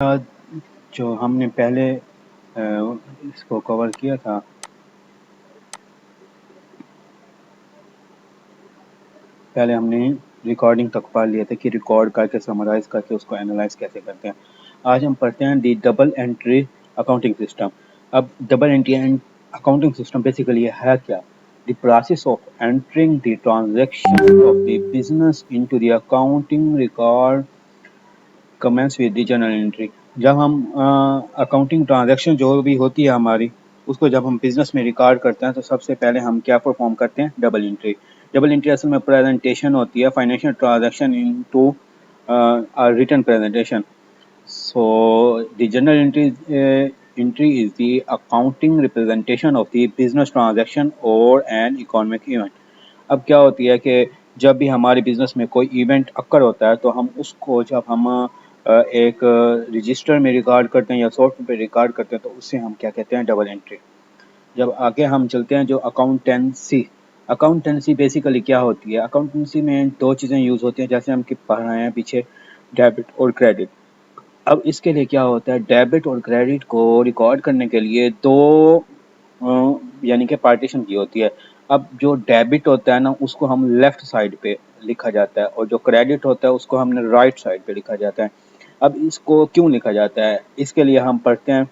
जो हमने पहले इसको कवर किया था, पहले हमने रिकॉर्डिंग तक पढ़ लिया था कि रिकॉर्ड करके समराइज करके उसको एनालाइज कैसे करते हैं। आज हम पढ़ते हैं the double entry accounting system. अब double entry accounting system basically है क्या? The process of entering the transaction of the business into the accounting record commences with the journal entry. जब हम अकाउंटिंग ट्रांजैक्शन जो भी होती है हमारी, उसको जब हम बिजनेस में रिकॉर्ड करते हैं तो सबसे पहले हम क्या परफॉर्म करते हैं? Double entry. डबल एंट्री असल में प्रेजेंटेशन होती है financial transaction into written presentation. So the journal entry is the accounting representation of the business transaction or an economic event. अब क्या होती है कि जब भी हमारे बिजनेस में कोई इवेंट अक्कर होता है तो हम उसको जब हम एक रजिस्टर में रिकॉर्ड करते हैं या सॉफ्टवेयर पे रिकॉर्ड करते हैं तो उससे हम क्या कहते हैं? Double entry. जब आगे हम चलते हैं जो अकाउंटेंसी। अकाउंटेंसी बेसिकली क्या होती है? अकाउंटेंसी में दो चीज़ें यूज़ होती हैं, जैसे हम कि पढ़ रहे हैं पीछे, डेबिट और क्रेडिट। अब इसके लिए क्या होता है? डेबिट और क्रेडिट को रिकॉर्ड करने के लिए दो यानी कि पार्टीशन की होती है। अब जो डेबिट होता है ना, उसको हम लेफ्ट साइड पे लिखा जाता है और जो क्रेडिट होता है उसको हमने राइट साइड पे लिखा जाता है। अब इसको क्यों लिखा जाता है? इसके लिए हम पढ़ते हैं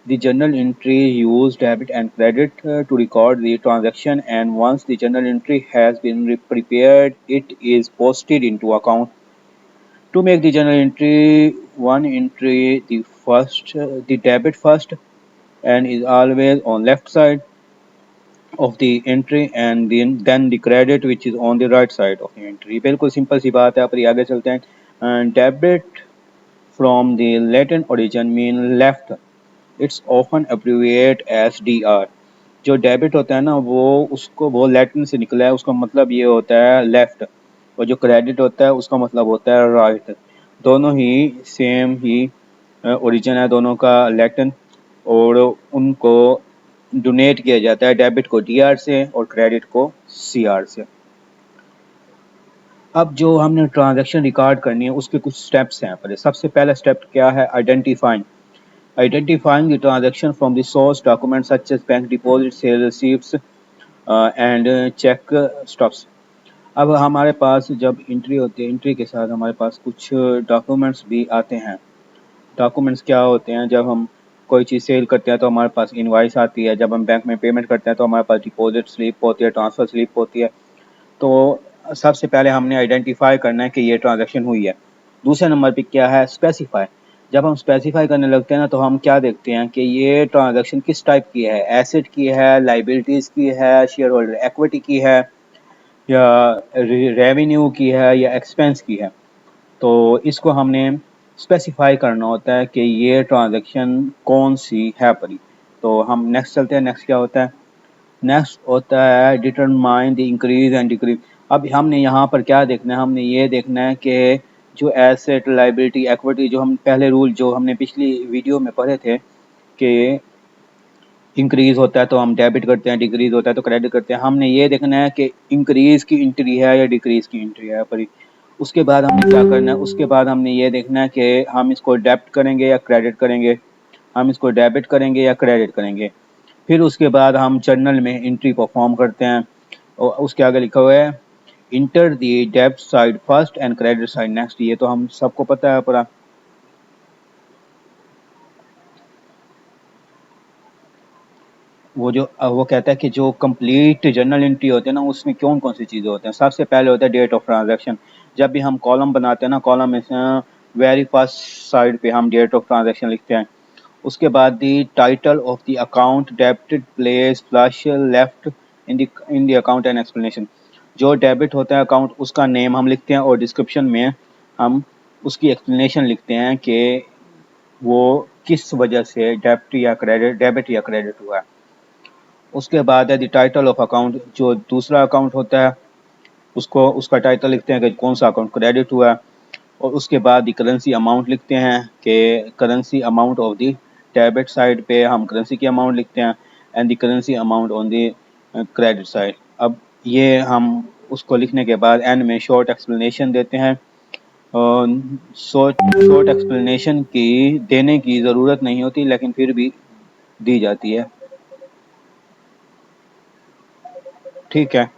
the journal entry use debit and credit to record the transaction, and once the journal entry has been prepared, it is posted into account. To make the journal entry, one entry the debit first, and is always on left side of the entry, and then the credit which is on the right side of the entry. बिल्कुल simple सी बात है। आप आगे चलते हैं। Debit from the Latin origin mean left. It's often abbreviated as DR. जो debit होता है ना, वो लैटिन से निकला है, उसका मतलब ये होता है लेफ्ट। और जो क्रेडिट होता है उसका मतलब होता है राइट। दोनों ही सेम ही ओरिजिन है दोनों का, लैटिन। और उनको डोनेट किया जाता है, डेबिट को डीआर से और क्रेडिट को सीआर से। अब जो हमने ट्रांजैक्शन रिकॉर्ड करनी है उसके कुछ स्टेप्स हैं। पहले सबसे पहला स्टेप क्या है? Identifying the transaction from the source documents such as bank deposits, sales receipts, and check stubs. अब हमारे पास जब एंट्री होती है, एंट्री के साथ हमारे पास कुछ डॉक्यूमेंट्स भी आते हैं। डॉक्यूमेंट्स क्या होते हैं? जब हम कोई चीज़ सेल करते हैं तो हमारे पास इनवाइस आती है, जब हम बैंक में पेमेंट करते हैं तो हमारे पास डिपॉजिट स्लिप होती है, ट्रांसफ़र स्लिप होती है। तो सबसे पहले हमने आइडेंटिफाई करना है कि ये ट्रांजैक्शन हुई है। दूसरे नंबर पे क्या है? स्पेसिफाई। जब हम स्पेसिफाई करने लगते हैं ना तो हम क्या देखते हैं कि ये ट्रांजैक्शन किस टाइप की है? एसेट की है, लाइबिलिटीज़ की है, शेयर होल्डर इक्विटी की है, या रेवेन्यू की है, या एक्सपेंस की है। तो इसको हमने स्पेसिफाई करना होता है कि ये ट्रांजैक्शन कौन सी है परी। तो हम नेक्स्ट चलते हैं। नेक्स्ट क्या होता है? नेक्स्ट होता है determine the increase and decrease. अब हमने यहाँ पर क्या देखना है? हमने ये देखना है कि जो एसेट, लाइबिलिटी, इक्विटी, जो हम पहले रूल जो हमने पिछली वीडियो में पढ़े थे कि इंक्रीज होता है तो हम डेबिट करते हैं, डिक्रीज होता है तो क्रेडिट करते हैं। हमने ये देखना है कि इंक्रीज की एंट्री है या डिक्रीज की एंट्री है परी। उसके बाद हमने क्या करना है? उसके बाद हमने ये देखना है कि हम इसको डेबिट करेंगे या क्रेडिट करेंगे, हम इसको डेबिट करेंगे या क्रेडिट करेंगे। फिर उसके बाद हम जर्नल में एंट्री परफॉर्म करते हैं और उसके आगे लिखा हुआ है inter the debit side first and credit side next. ये तो हम सबको पता है पूरा। वो कहता है कि जो कंप्लीट जर्नल एंट्री होते हैं ना, उसमें कौन कौन सी चीज़ें होते हैं। सबसे पहले होता है डेट ऑफ ट्रांजैक्शन। जब भी हम कॉलम बनाते हैं ना, कॉलम में वेरी फर्स्ट साइड पे हम डेट ऑफ ट्रांजैक्शन लिखते हैं। उसके बाद the title of the account, debited, place, flush, left in the account and explanation. जो डेबिट होता है अकाउंट, उसका नेम हम लिखते हैं और डिस्क्रिप्शन में हम उसकी एक्सप्लेनेशन लिखते हैं कि वो किस वजह से डेबिट या क्रेडिट हुआ है। उसके बाद है द टाइटल ऑफ अकाउंट। जो दूसरा अकाउंट होता है उसको उसका टाइटल लिखते हैं कि कौन सा अकाउंट क्रेडिट हुआ है। और उसके बाद द करेंसी अमाउंट लिखते हैं कि currency amount of the debit side पे हम करेंसी की अमाउंट लिखते हैं, and the currency amount on the credit side. अब ये हम उसको लिखने के बाद एंड में शॉर्ट एक्सप्लेनेशन देते हैं शॉर्ट शॉर्ट एक्सप्लेनेशन की देने की ज़रूरत नहीं होती, लेकिन फिर भी दी जाती है। ठीक है,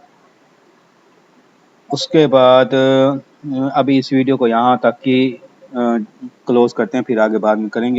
उसके बाद अभी इस वीडियो को यहाँ तक ही क्लोज करते हैं, फिर आगे बाद में करेंगे।